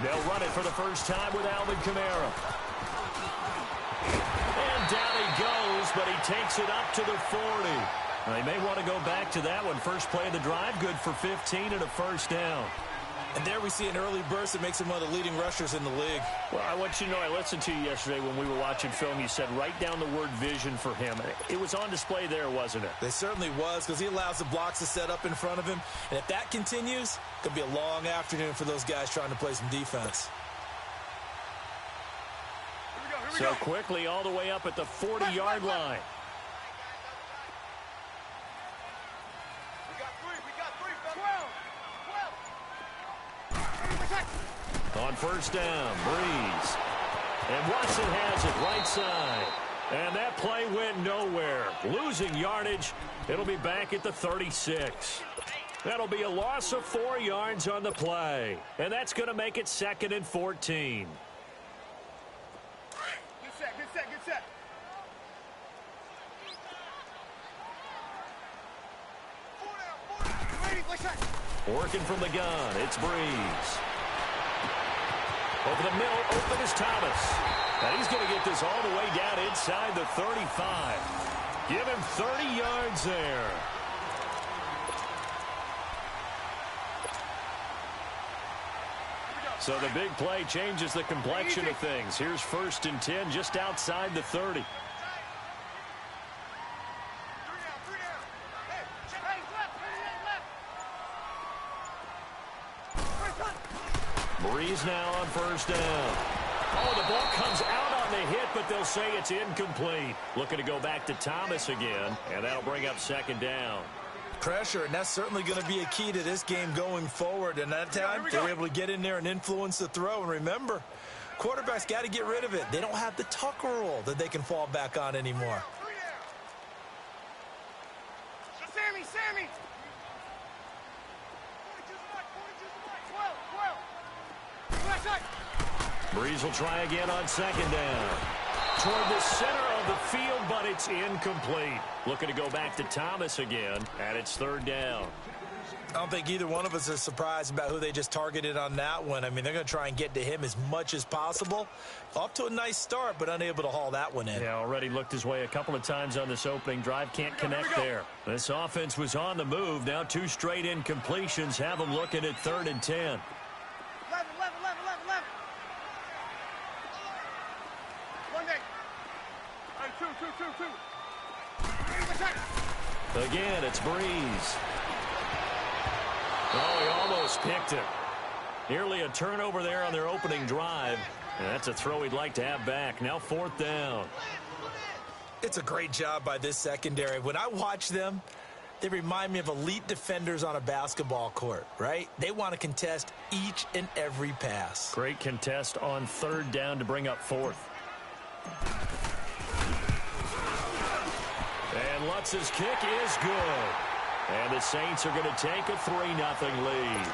They'll run it for the first time with Alvin Kamara. And down he goes, but he takes it up to the 40. They may want to go back to that one. First play of the drive, good for 15 and a first down. And there we see an early burst that makes him one of the leading rushers in the league. Well, I want you to know, I listened to you yesterday when we were watching film. You said write down the word vision for him. It was on display there, wasn't it? It certainly was, because he allows the blocks to set up in front of him. And if that continues, it could be a long afternoon for those guys trying to play some defense. So quickly all the way up at the 40-yard line. On first down, Breeze. And Watson has it right side. And that play went nowhere. Losing yardage. It'll be back at the 36. That'll be a loss of 4 yards on the play. And that's going to make it 2nd and 14. Good set. Working from the gun, it's Breeze. Over the middle, open is Thomas. And he's going to get this all the way down inside the 35. Give him 30 yards there. So the big play changes the complexion of things. Here's 1st and 10 just outside the 30. Breeze now on first down. Oh, the ball comes out on the hit, but they'll say it's incomplete. Looking to go back to Thomas again, and that'll bring up 2nd down. Pressure, and that's certainly going to be a key to this game going forward. And that time, they were able to get in there and influence the throw. And remember, quarterbacks got to get rid of it. They don't have the Tucker rule that they can fall back on anymore. Sammy! Breeze will try again on 2nd down. Toward the center of the field, but it's incomplete. Looking to go back to Thomas again, and it's 3rd down. I don't think either one of us is surprised about who they just targeted on that one. I mean, they're going to try and get to him as much as possible. Off to a nice start, but unable to haul that one in. Yeah, already looked his way a couple of times on this opening drive. Can't connect there. This offense was on the move. Now 2 straight incompletions have them looking at 3rd and 10. 11. One day. Two. Again, it's Breeze. Oh, he almost picked it. Nearly a turnover there on their opening drive. And that's a throw he'd like to have back. Now 4th down. It's a great job by this secondary. When I watch them, they remind me of elite defenders on a basketball court, right? They want to contest each and every pass. Great contest on 3rd down to bring up 4th. And Lutz's kick is good. And the Saints are going to take a 3-0 lead.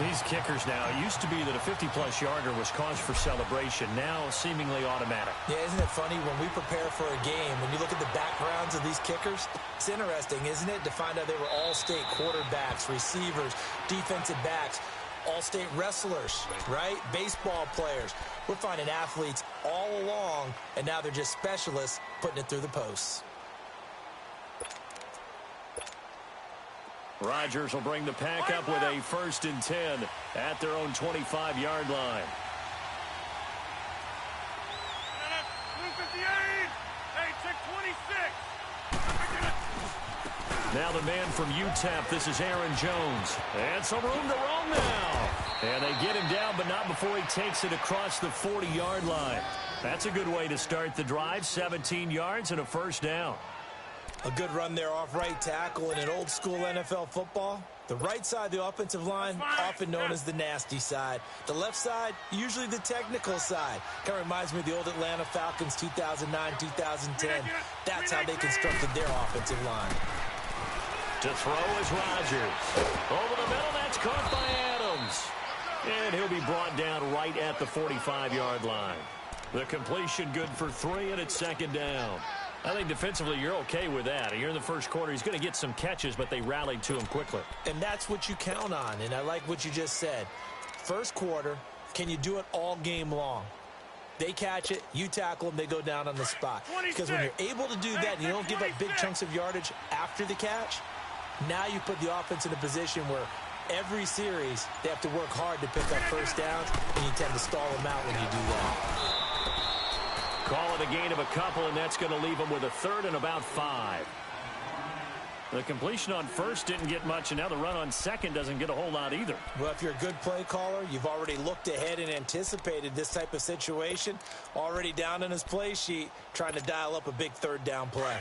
These kickers now, it used to be that a 50-plus yarder was cause for celebration. Now seemingly automatic. Yeah, isn't it funny when we prepare for a game, when you look at the backgrounds of these kickers, it's interesting, isn't it, to find out they were all-state quarterbacks, receivers, defensive backs, all-state wrestlers, right? Baseball players. We're finding athletes all along, and now they're just specialists putting it through the posts. Rodgers will bring the pack up with a 1st and 10 at their own 25-yard line. Now the man from UTEP, this is Aaron Jones. And some room to roam now. And they get him down, but not before he takes it across the 40-yard line. That's a good way to start the drive, 17 yards and a 1st down. A good run there off right tackle. In an old-school NFL football, the right side of the offensive line, often known as the nasty side. The left side, usually the technical side. Kind of reminds me of the old Atlanta Falcons 2009-2010. That's how they constructed their offensive line. To throw is Rodgers. Over the middle, that's caught by Adams. And he'll be brought down right at the 45-yard line. The completion good for 3, and it's 2nd down. I think defensively you're okay with that. Here in the first quarter, he's going to get some catches, but they rallied to him quickly. And that's what you count on, and I like what you just said. first quarter, can you do it all game long? They catch it, you tackle them, they go down on the spot. Because when you're able to do that and you don't give up big chunks of yardage after the catch, now you put the offense in a position where every series they have to work hard to pick up first downs, and you tend to stall them out when you do that. Call it a gain of a couple, and that's going to leave them with a third and about 5. The completion on first didn't get much, and now the run on second doesn't get a whole lot either. Well, if you're a good play caller, you've already looked ahead and anticipated this type of situation. Already down in his play sheet, trying to dial up a big third down play.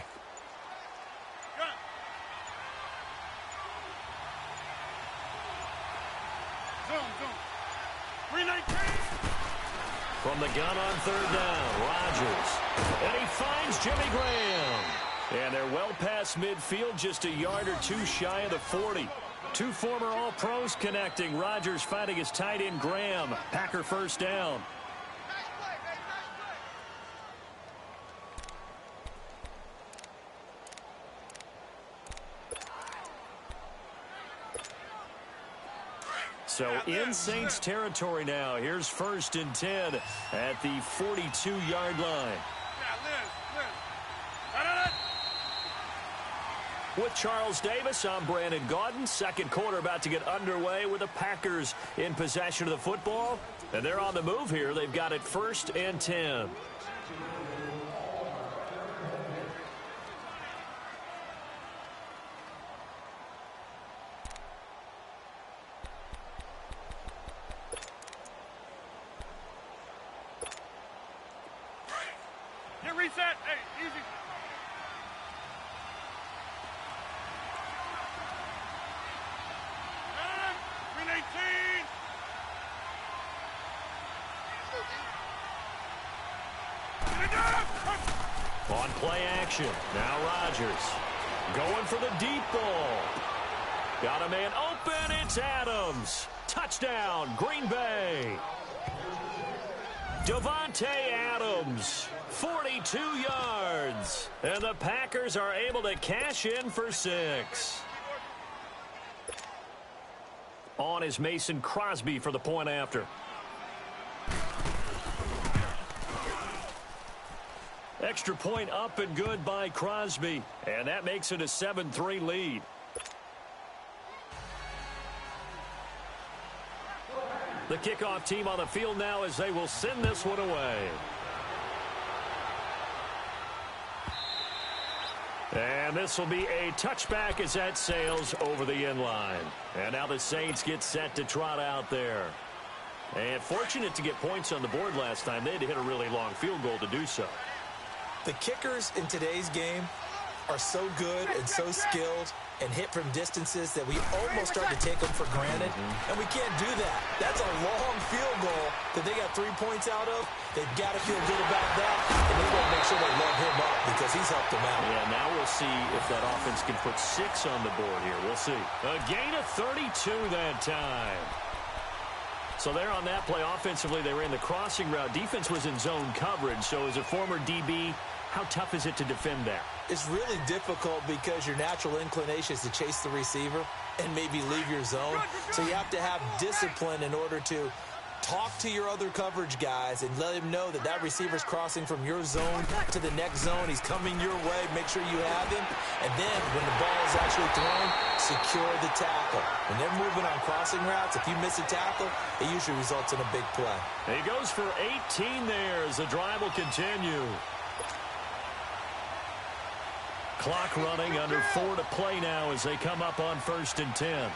From the gun on third down, Rodgers. And he finds Jimmy Graham. And they're well past midfield, just a yard or two shy of the 40. Two former All-Pros connecting. Rodgers finding his tight end, Graham. Packer first down. So in Saints territory now. Here's first and 10 at the 42-yard line. With Charles Davis, I'm Brandon Gaudin. Second quarter about to get underway with the Packers in possession of the football. And they're on the move here. They've got it first and 10. Get reset. Hey, easy. On play action, now Rodgers going for the deep ball. Got a man open, it's Adams. Touchdown, Green Bay. Davante Adams, 42 yards. And the Packers are able to cash in for 6. On is Mason Crosby for the point after. Extra point up and good by Crosby. And that makes it a 7-3 lead. The kickoff team on the field now as they will send this one away. And this will be a touchback as that sails over the end line. And now the Saints get set to trot out there. And fortunate to get points on the board last time. They had to hit a really long field goal to do so. The kickers in today's game are so good and so skilled and hit from distances that we almost start to take them for granted. And we can't do that. That's a long field goal that they got 3 points out of. They've got to feel good about that. And they want to make sure they love him up because he's helped them out. Yeah, now we'll see if that offense can put 6 on the board here. We'll see. A gain of 32 that time. So there on that play, offensively, they ran the crossing route. Defense was in zone coverage. So as a former DB, how tough is it to defend that? It's really difficult because your natural inclination is to chase the receiver and maybe leave your zone. So you have to have discipline in order to talk to your other coverage guys and let him know that that receiver's crossing from your zone to the next zone. He's coming your way. Make sure you have him. And then when the ball is actually thrown, secure the tackle. When they're moving on crossing routes, if you miss a tackle, it usually results in a big play. He goes for 18 there as the drive will continue. Clock running, under 4 to play now as they come up on first and 10.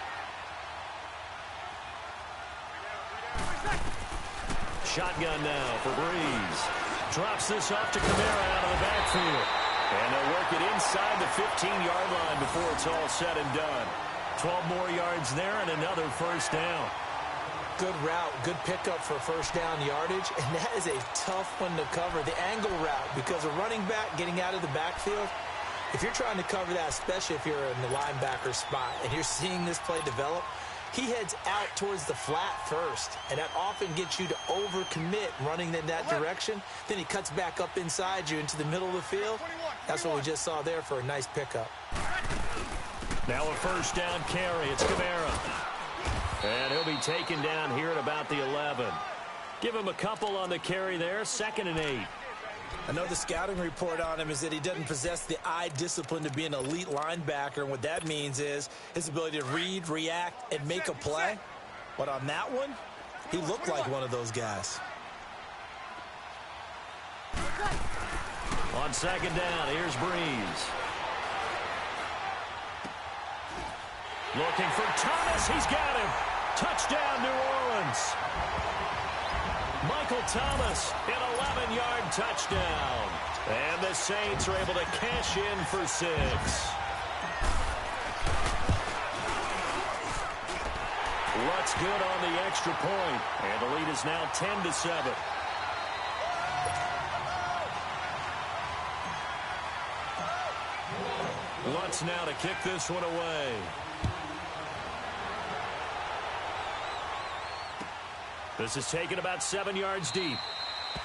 Shotgun now for Breeze. Drops this off to Kamara out of the backfield. And they'll work it inside the 15-yard line before it's all said and done. 12 more yards there and another first down. Good route, good pickup for first down yardage, and that is a tough one to cover, the angle route, because a running back getting out of the backfield, if you're trying to cover that, especially if you're in the linebacker spot and you're seeing this play develop, he heads out towards the flat first, and that often gets you to overcommit running in that direction. Then he cuts back up inside you into the middle of the field. That's what we just saw there for a nice pickup. Now a first down carry. It's Kamara. And he'll be taken down here at about the 11. Give him a couple on the carry there, 2nd and 8. I know the scouting report on him is that he doesn't possess the eye discipline to be an elite linebacker, and what that means is his ability to read, react, and make a play. But on that one, he looked like one of those guys. On 2nd down, here's Breeze. Looking for Thomas. He's got him. Touchdown, New Orleans. Michael Thomas, an 11-yard touchdown. And the Saints are able to cash in for 6. Luck's good on the extra point, and the lead is now 10-7. Lutz now to kick this one away. This is taken about 7 yards deep.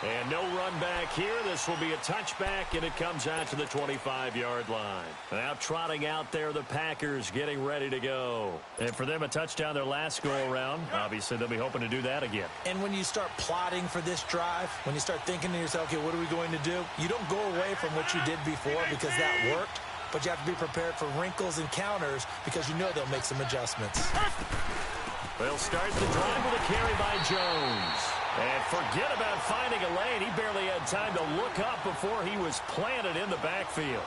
And no run back here. This will be a touchback, and it comes out to the 25-yard line. Now trotting out there, the Packers getting ready to go. And for them, a touchdown their last go-around. Obviously, they'll be hoping to do that again. And when you start plotting for this drive, when you start thinking to yourself, okay, what are we going to do? You don't go away from what you did before because that worked. But you have to be prepared for wrinkles and counters because you know they'll make some adjustments. They'll start the drive with a carry by Jones. And forget about finding a lane. He barely had time to look up before he was planted in the backfield.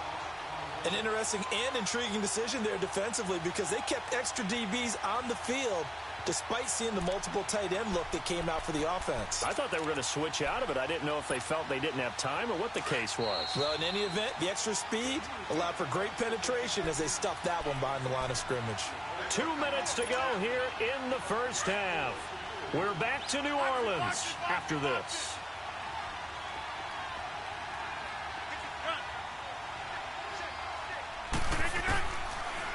An interesting and intriguing decision there defensively because they kept extra DBs on the field despite seeing the multiple tight end look that came out for the offense. I thought they were going to switch out of it. I didn't know if they felt they didn't have time or what the case was. Well, in any event, the extra speed allowed for great penetration as they stuffed that one behind the line of scrimmage. 2 minutes to go here in the first half. We're back to New Orleans after this.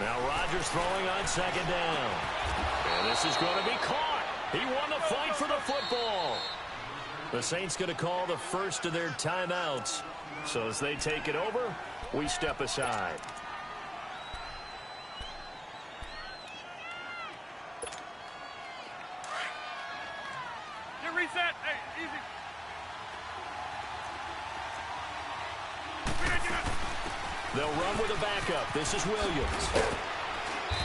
Now Rodgers throwing on 2nd down. And this is going to be caught. He won the fight for the football. The Saints going to call the first of their timeouts. So as they take it over, we step aside. Get reset. Hey, easy. They'll run with a backup. This is Williams.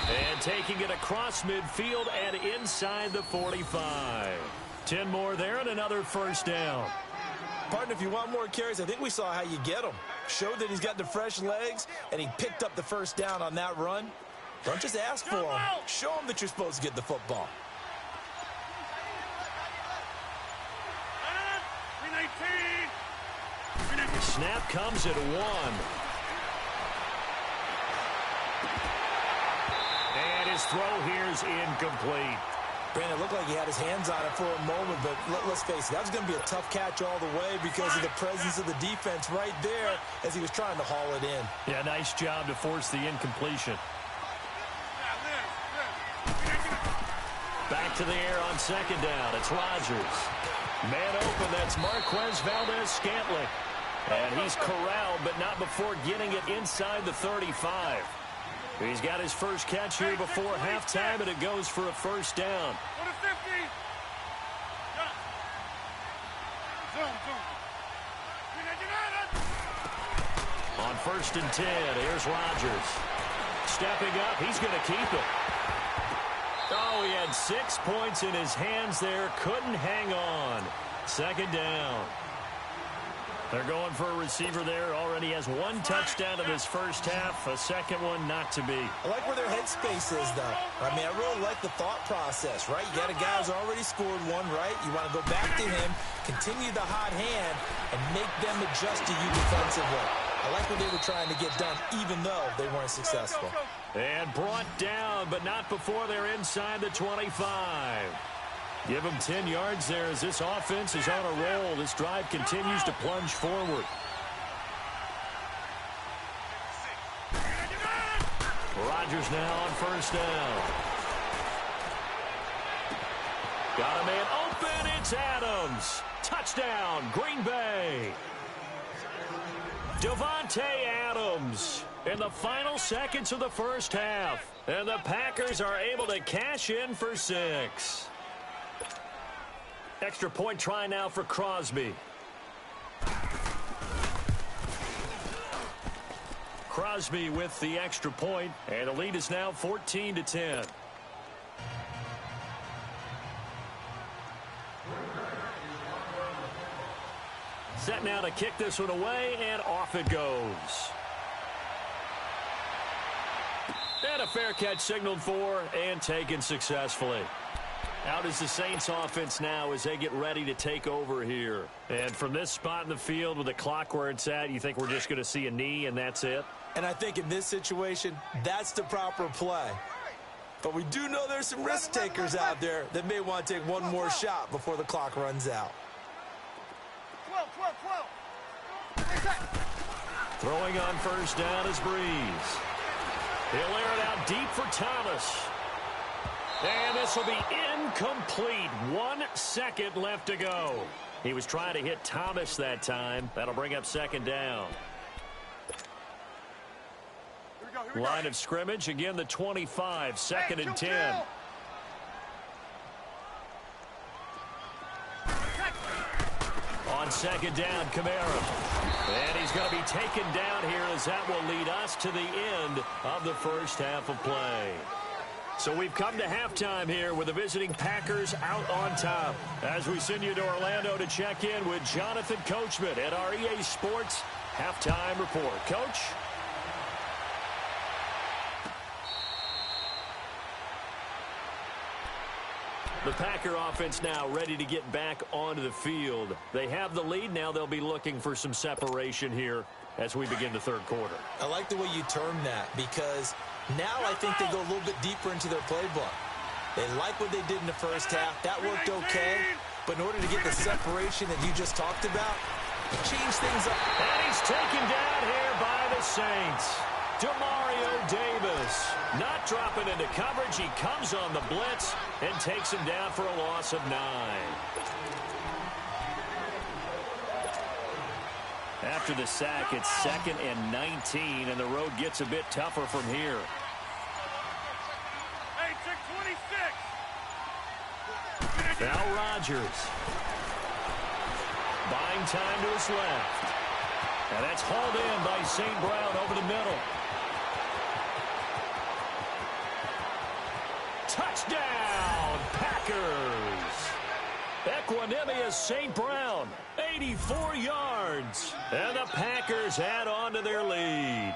And taking it across midfield and inside the 45. 10 more there and another first down. Partner, if you want more carries, I think we saw how you get them. Showed that he's got the fresh legs, and he picked up the first down on that run. Don't just ask for him. Show him that you're supposed to get the football. 319. Snap comes at 1. And his throw here's incomplete. Brandon, it looked like he had his hands on it for a moment, but let's face it, that was going to be a tough catch all the way because of the presence of the defense right there as he was trying to haul it in. Yeah, nice job to force the incompletion. Back to the air on 2nd down. It's Rodgers. Man open, that's Marquez Valdez-Scantling. And he's corralled, but not before getting it inside the 35. He's got his first catch here before halftime, and it goes for a first down. Go to 50. Zoom. On 1st and 10, here's Rodgers. Stepping up, he's going to keep it. Oh, he had 6 points in his hands there. Couldn't hang on. 2nd down. They're going for a receiver there. Already has 1 touchdown in this first half. A second one not to be. I like where their headspace is, though. I mean, I really like the thought process, right? You got a guy who's already scored 1, right? You want to go back to him, continue the hot hand, and make them adjust to you defensively. I like what they were trying to get done, even though they weren't successful. And brought down, but not before they're inside the 25. Give them 10 yards there as this offense is on a roll. This drive continues to plunge forward. Rodgers now on 1st down. Got a man open. It's Adams. Touchdown, Green Bay. Davante Adams in the final seconds of the first half. And the Packers are able to cash in for 6. Extra point try now for Crosby. Crosby with the extra point, and the lead is now 14-10. Set now to kick this one away, and off it goes. And a fair catch signaled for and taken successfully. Out is the Saints offense now as they get ready to take over here. And from this spot in the field with the clock where it's at, you think we're just going to see a knee and that's it? And I think in this situation, that's the proper play. But we do know there's some risk takers out there that may want to take one more shot before the clock runs out. 12. Throwing on first down is Breeze. He'll air it out deep for Thomas. And this will be incomplete. 1 second left to go. He was trying to hit Thomas that time. That'll bring up second down. Here we go. Line of scrimmage, again the 25, second and 10. On second down, Kamara. And he's going to be taken down here as that will lead us to the end of the first half of play. So we've come to halftime here with the visiting Packers out on top. As we send you to Orlando to check in with Jonathan Coachman at our EA Sports Halftime Report. Coach? The Packer offense now ready to get back onto the field. They have the lead. Now they'll be looking for some separation here as we begin the third quarter. I like the way you term that because now I think they go a little bit deeper into their playbook. They like what they did in the first half. That worked okay. But in order to get the separation that you just talked about, change things up. And he's taken down here by the Saints. Demario Davis not dropping into coverage. He comes on the blitz and takes him down for a loss of 9. After the sack, it's 2nd and 19, and the road gets a bit tougher from here. Hey, check 26. Now Rodgers. Buying time to his left. And that's hauled in by St. Brown over the middle. Touchdown, Packers. Equanimous St. Brown, 84 yards. And the Packers add on to their lead.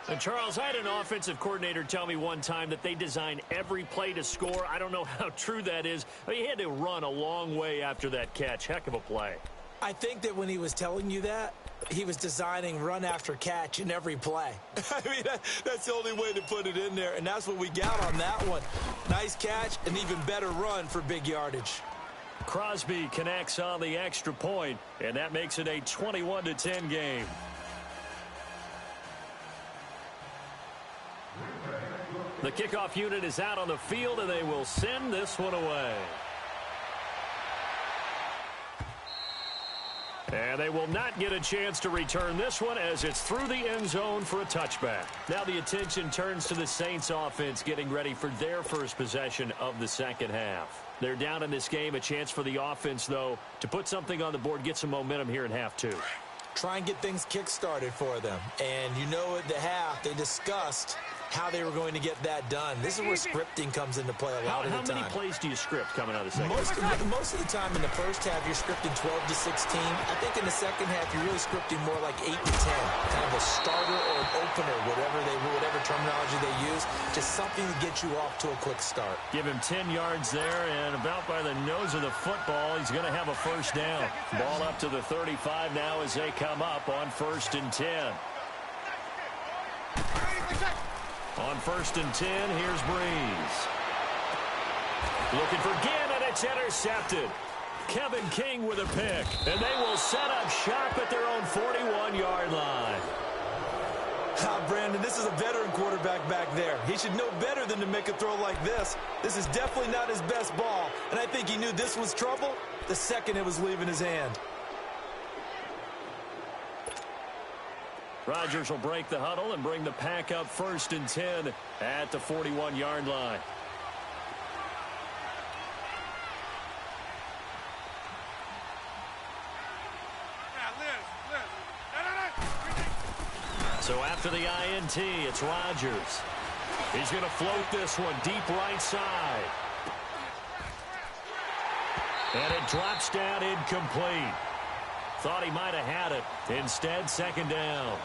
And Charles, I had an offensive coordinator tell me one time that they design every play to score. I don't know how true that is. I mean, he had to run a long way after that catch. Heck of a play. I think that when he was telling you that, he was designing run after catch in every play. I mean, that's the only way to put it in there, and that's what we got on that one. Nice catch, an even better run for big yardage. Crosby connects on the extra point, and that makes it a 21-10 game. The kickoff unit is out on the field, and they will send this one away. And they will not get a chance to return this one as it's through the end zone for a touchback. Now the attention turns to the Saints offense getting ready for their first possession of the second half. They're down in this game. A chance for the offense, though, to put something on the board, get some momentum here in half 2. Try and get things kick-started for them. And you know at the half, they discussed how they were going to get that done. This is where scripting comes into play a lot of the time. How many plays do you script coming out of the second half? Most of the time in the first half, you're scripting 12 to 16. I think in the second half, you're really scripting more like 8 to 10. Kind of a starter or an opener, whatever terminology they use. Just something to get you off to a quick start. Give him 10 yards there, and about by the nose of the football, he's going to have a first down. Ball up to the 35 now as they come up on 1st and 10. On 1st and 10, here's Breeze. Looking for Ginn, and it's intercepted. Kevin King with a pick, and they will set up shop at their own 41-yard line. Brandon, this is a veteran quarterback back there. He should know better than to make a throw like this. This is definitely not his best ball, and I think he knew this was trouble the second it was leaving his hand. Rodgers will break the huddle and bring the pack up 1st and 10 at the 41-yard line. So after the INT, it's Rodgers. He's going to float this one deep right side. And it drops down incomplete. Thought he might have had it. Instead, 2nd down.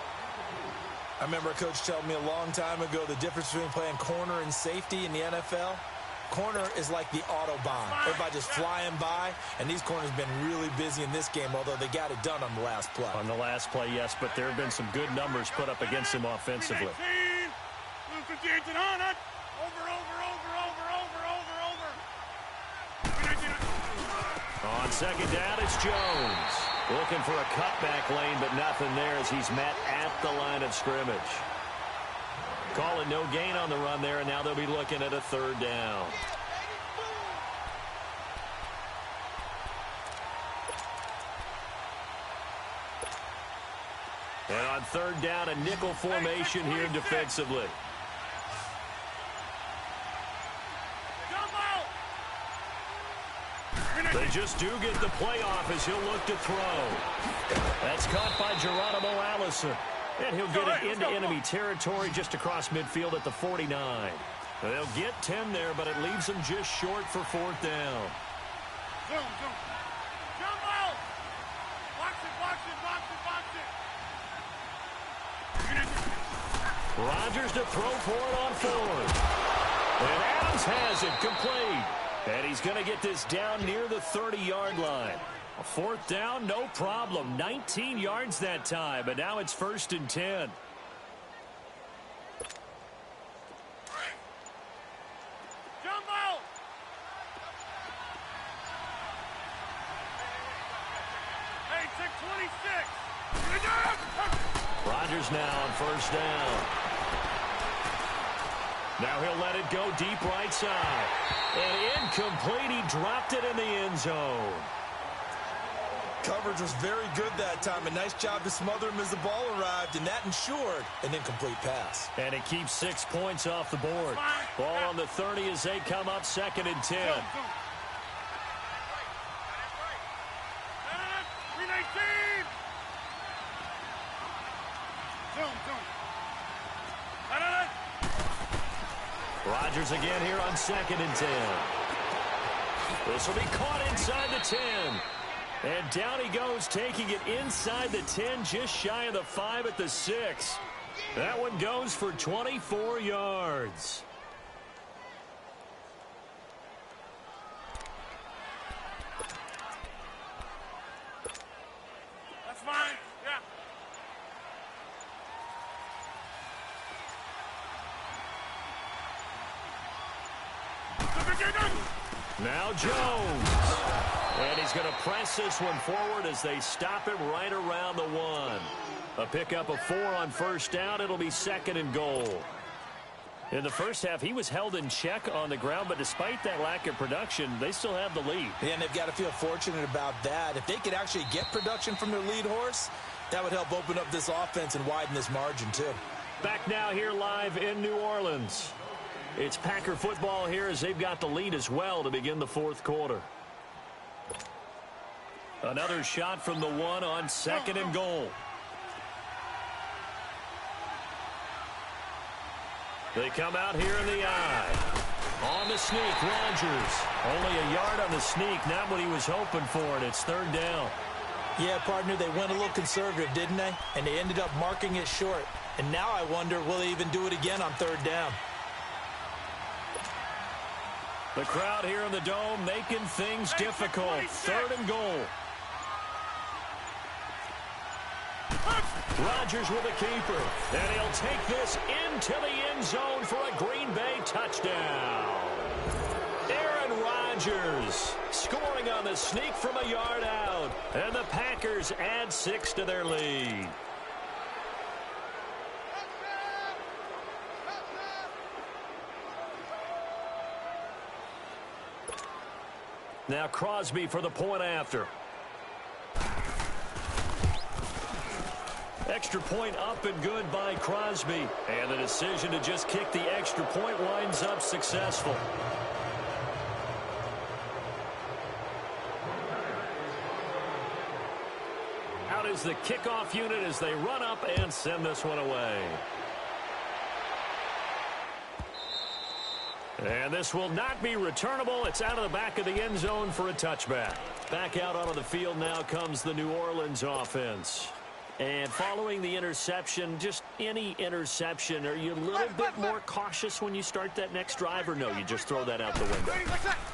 I remember a coach telling me a long time ago the difference between playing corner and safety in the NFL. Corner is like the Autobahn. Everybody just flying by, and these corners have been really busy in this game, although they got it done on the last play. On the last play, yes, but there have been some good numbers put up against him offensively. On 2nd down, it's Jones. Looking for a cutback lane, but nothing there as he's met at the line of scrimmage. Calling no gain on the run there, and now they'll be looking at a 3rd down. And on 3rd down, a nickel formation here defensively. They just do get the playoff as he'll look to throw. That's caught by Geronimo Allison. And he'll get it into enemy territory just across midfield at the 49. They'll get 10 there, but it leaves them just short for 4th down. Rodgers to throw for it on 4th. And Adams has it complete. And he's going to get this down near the 30-yard line. A 4th down, no problem. 19 yards that time, but now it's 1st and 10. Rodgers now on 1st down. Now he'll let it go deep right side. And incomplete. He dropped it in the end zone. Coverage was very good that time. A nice job to smother him as the ball arrived, and that ensured an incomplete pass. And it keeps 6 points off the board. Ball on the 30 as they come up 2nd and 10. Rodgers again here on 2nd and 10. This will be caught inside the 10. And down he goes, taking it inside the 10, just shy of the 5 at the 6. That one goes for 24 yards. That's fine. Yeah. Now Jones. And he's going to press this one forward as they stop him right around the 1. A pickup of 4 on 1st down. It'll be 2nd and goal. In the first half, he was held in check on the ground, but despite that lack of production, they still have the lead. Yeah, and they've got to feel fortunate about that. If they could actually get production from their lead horse, that would help open up this offense and widen this margin, too. Back now here live in New Orleans. It's Packer football here as they've got the lead as well to begin the 4th quarter. Another shot from the 1 on 2nd and goal. They come out here in the eye. On the sneak, Rodgers. Only a yard on the sneak, not what he was hoping for, and it's 3rd down. Yeah, partner, they went a little conservative, didn't they? And they ended up marking it short. And now I wonder, will they even do it again on 3rd down? The crowd here in the Dome making things difficult. 3rd and goal. Rodgers with a keeper. And he'll take this into the end zone for a Green Bay touchdown. Aaron Rodgers scoring on the sneak from a yard out. And the Packers add 6 to their lead. Now Crosby for the point after. Extra point up and good by Crosby. And the decision to just kick the extra point winds up successful. Out is the kickoff unit as they run up and send this one away. And this will not be returnable. It's out of the back of the end zone for a touchback. Back out onto the field now comes the New Orleans offense. And following the interception, just any interception, are you a little bit more cautious when you start that next drive, or no, you just throw that out the window?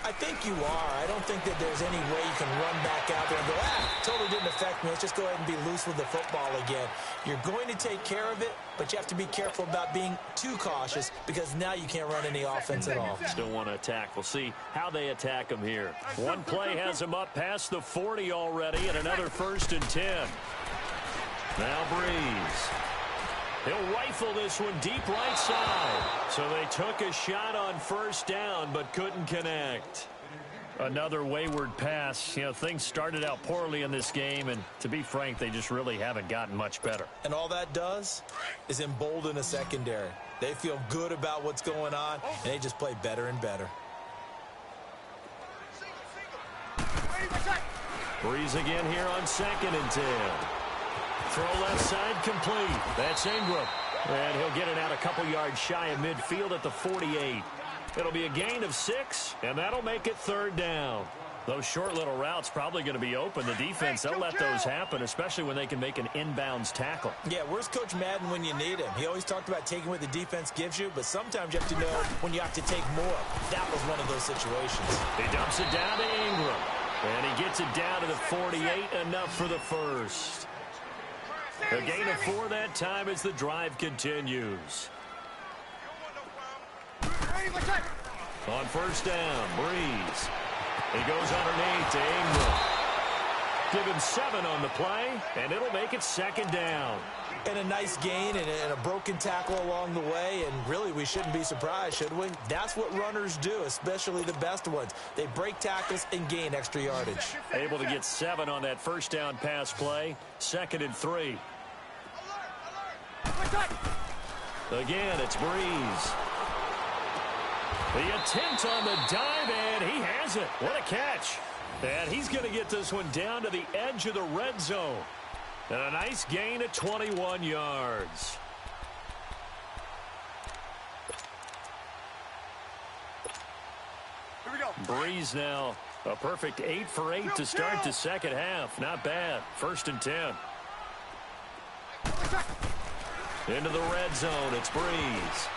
I think you are. I don't think that there's any way you can run back out there and go, totally didn't affect me. Let's just go ahead and be loose with the football again. You're going to take care of it, but you have to be careful about being too cautious because now you can't run any offense at all. Still want to attack. We'll see how they attack them here. One play has them up past the 40 already, and another 1st and 10. Now Breeze. He'll rifle this one deep right side. So they took a shot on 1st down but couldn't connect. Another wayward pass. You know, things started out poorly in this game, and to be frank, they just really haven't gotten much better. And all that does is embolden a secondary. They feel good about what's going on, and they just play better and better. Breeze again here on 2nd and 10. Throw left side complete. That's Ingram. And he'll get it out a couple yards shy of midfield at the 48. It'll be a gain of 6, and that'll make it 3rd down. Those short little routes probably going to be open. The defense, they'll let those happen, especially when they can make an inbounds tackle. Yeah, where's Coach Madden when you need him? He always talked about taking what the defense gives you, but sometimes you have to know when you have to take more. That was one of those situations. He dumps it down to Ingram, and he gets it down to the 48, enough for the first. A gain of 4 that time as the drive continues. On 1st down, Breeze. He goes underneath to Ingram. Give him 7 on the play, and it'll make it 2nd down. And a nice gain and a broken tackle along the way, and really we shouldn't be surprised, should we? That's what runners do, especially the best ones. They break tackles and gain extra yardage. Able to get 7 on that 1st down pass play. 2nd and 3. Again, it's Breeze. The attempt on the dive, and he has it. What a catch. And he's going to get this one down to the edge of the red zone. And a nice gain of 21 yards. Here we go. Breeze now a perfect 8 for 8 to start the second half. Not bad. 1st and 10. Into the red zone. It's Breeze.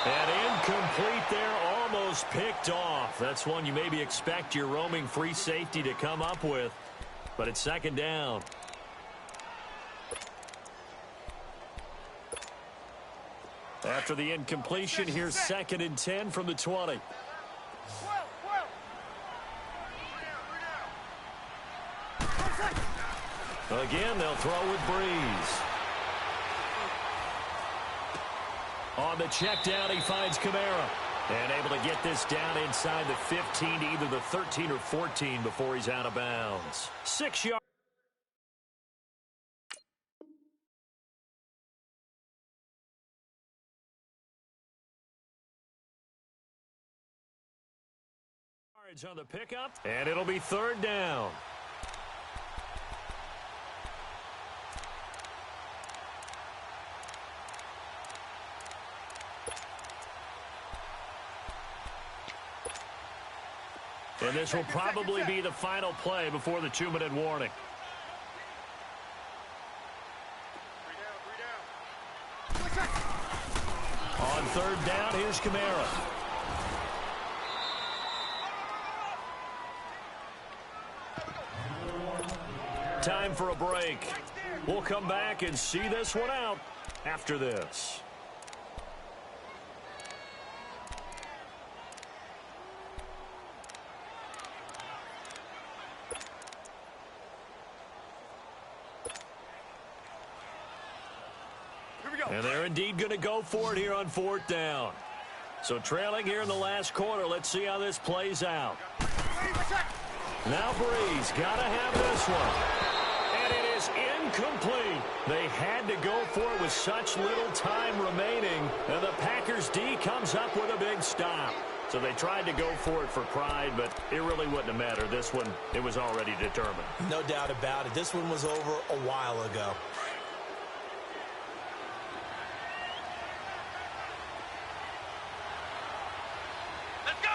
And incomplete there, almost picked off. That's one you maybe expect your roaming free safety to come up with. But it's 2nd down. After the incompletion, here's 2nd and 10 from the 20. Again, they'll throw with Breeze. On the check down, he finds Kamara. And able to get this down inside the 15 to either the 13 or 14 before he's out of bounds. 6 yards. On the pickup, and it'll be 3rd down. And this will probably be the final play before the 2-minute warning. On 3rd down, here's Kamara. Time for a break. We'll come back and see this one out after this. And they're indeed going to go for it here on 4th down. So trailing here in the last quarter. Let's see how this plays out. Now Breeze got to have this one. And it is incomplete. They had to go for it with such little time remaining, and the Packers D comes up with a big stop. So they tried to go for it for pride, but it really wouldn't have mattered. This one, it was already determined. No doubt about it. This one was over a while ago. Let's go.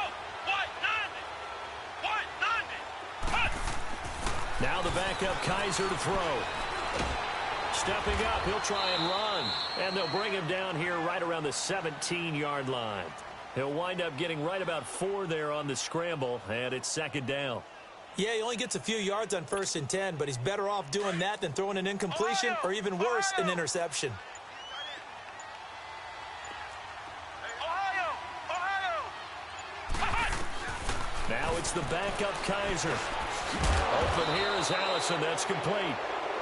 Now the backup Kaiser to throw. Stepping up, he'll try and run. And they'll bring him down here right around the 17-yard line. He'll wind up getting right about 4 there on the scramble, and it's second down. Yeah, he only gets a few yards on 1st and 10, but he's better off doing that than throwing an incompletion or even worse, an interception. Now it's the backup Kaiser. Open here is Allison. That's complete.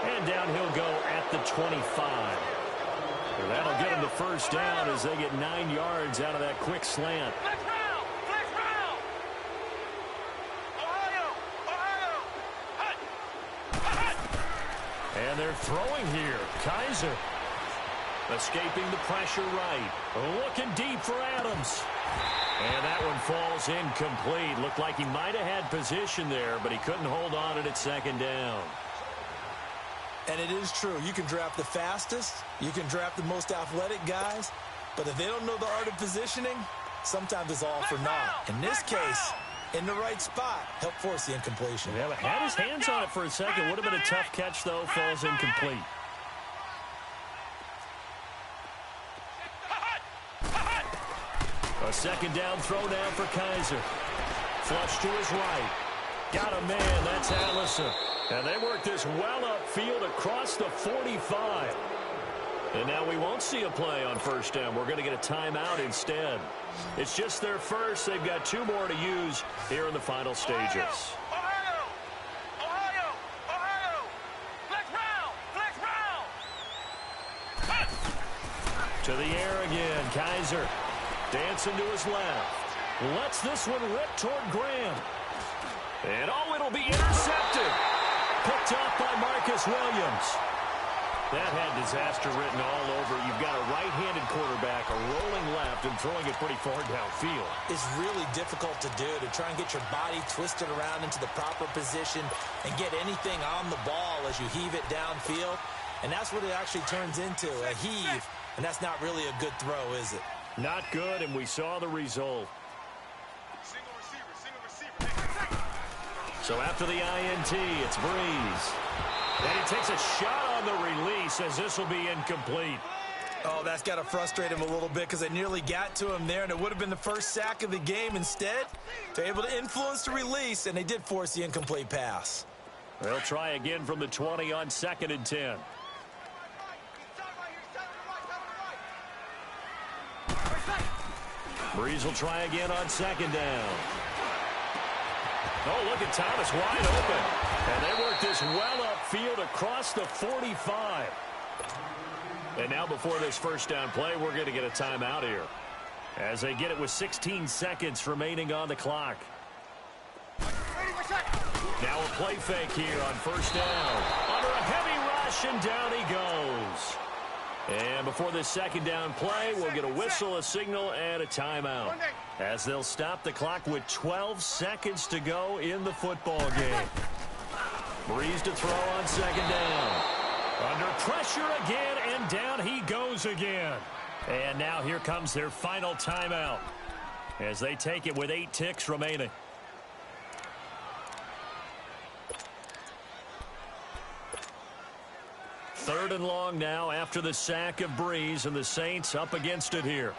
And down he'll go at the 25. And that'll get him the first down as they get 9 yards out of that quick slant. And they're throwing here. Kaiser escaping the pressure right. Looking deep for Adams. And that one falls incomplete. Looked like he might have had position there, but he couldn't hold on to it at second down. And it is true. You can draft the fastest. You can draft the most athletic guys. But if they don't know the art of positioning, sometimes it's all for naught. In this case, in the right spot, help force the incompletion. Yeah, but had his hands on it for a second. Would have been a tough catch, though. Falls incomplete. A second down throw down for Kaiser. Flush to his right. Got a man. That's Allison. And they work this well upfield across the 45. And now we won't see a play on first down. We're going to get a timeout instead. It's just their first. They've got 2 more to use here in the final stages. To the air again. Kaiser dancing to his left. Lets this one rip toward Graham. And oh, it'll be intercepted. Picked off by Marcus Williams. That had disaster written all over. You've got a right-handed quarterback, a rolling left, and throwing it pretty far downfield. It's really difficult to do, to try and get your body twisted around into the proper position and get anything on the ball as you heave it downfield. And that's what it actually turns into, a heave. And that's not really a good throw, is it? Not good, and we saw the result. So after the INT, it's Breeze. And he takes a shot on the release as this will be incomplete. Oh, that's got to frustrate him a little bit because they nearly got to him there, and it would have been the first sack of the game. Instead, they're able to influence the release, and they did force the incomplete pass. They'll try again from the 20 on 2nd and 10. Breeze will try again on 2nd down. Oh, look at Thomas wide open. And they work this well upfield across the 45. And now before this first down play, we're going to get a timeout here as they get it with 16 seconds remaining on the clock. Now a play fake here on first down. Under a heavy rush, and down he goes. And before this second down play, we'll get a whistle, a signal, and a timeout as they'll stop the clock with 12 seconds to go in the football game. Breeze to throw on 2nd down. Under pressure again, and down he goes again. And now here comes their final timeout as they take it with 8 ticks remaining. Third and long now after the sack of Breeze, and the Saints up against it here.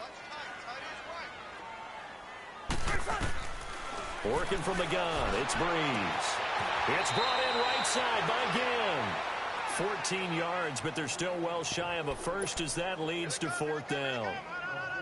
Working from the gun, it's Breeze. It's brought in right side by Ginn. 14 yards, but they're still well shy of a first as that leads to 4th down.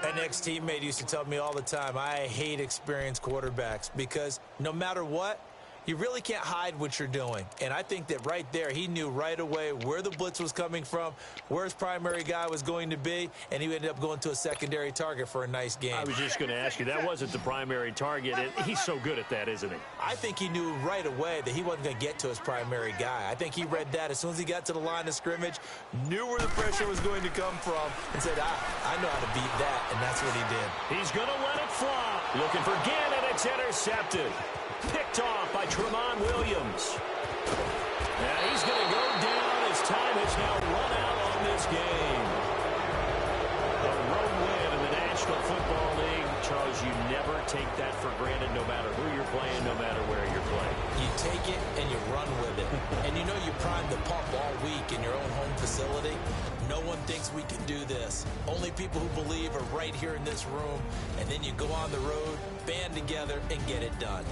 An ex-teammate used to tell me all the time, I hate experienced quarterbacks because no matter what, You really can't hide what you're doing. And I think that right there, he knew right away where the blitz was coming from, where his primary guy was going to be, and he ended up going to a secondary target for a nice game. I was just going to ask you, that wasn't the primary target. And he's so good at that, isn't he? I think he knew right away that he wasn't going to get to his primary guy. I think he read that as soon as he got to the line of scrimmage, knew where the pressure was going to come from, and said, I know how to beat that, and that's what he did. He's going to let it fly. Looking for Gannon, it's intercepted. Picked off by Tremont Williams. And he's going to go down. His time has now run out on this game. A road win in the National Football League. Charles, you never take that for granted no matter who you're playing, no matter where you're playing. You take it and you run with it. And you know you primed the pump all week in your own home facility. No one thinks we can do this. Only people who believe are right here in this room. And then you go on the road, band together, and get it done.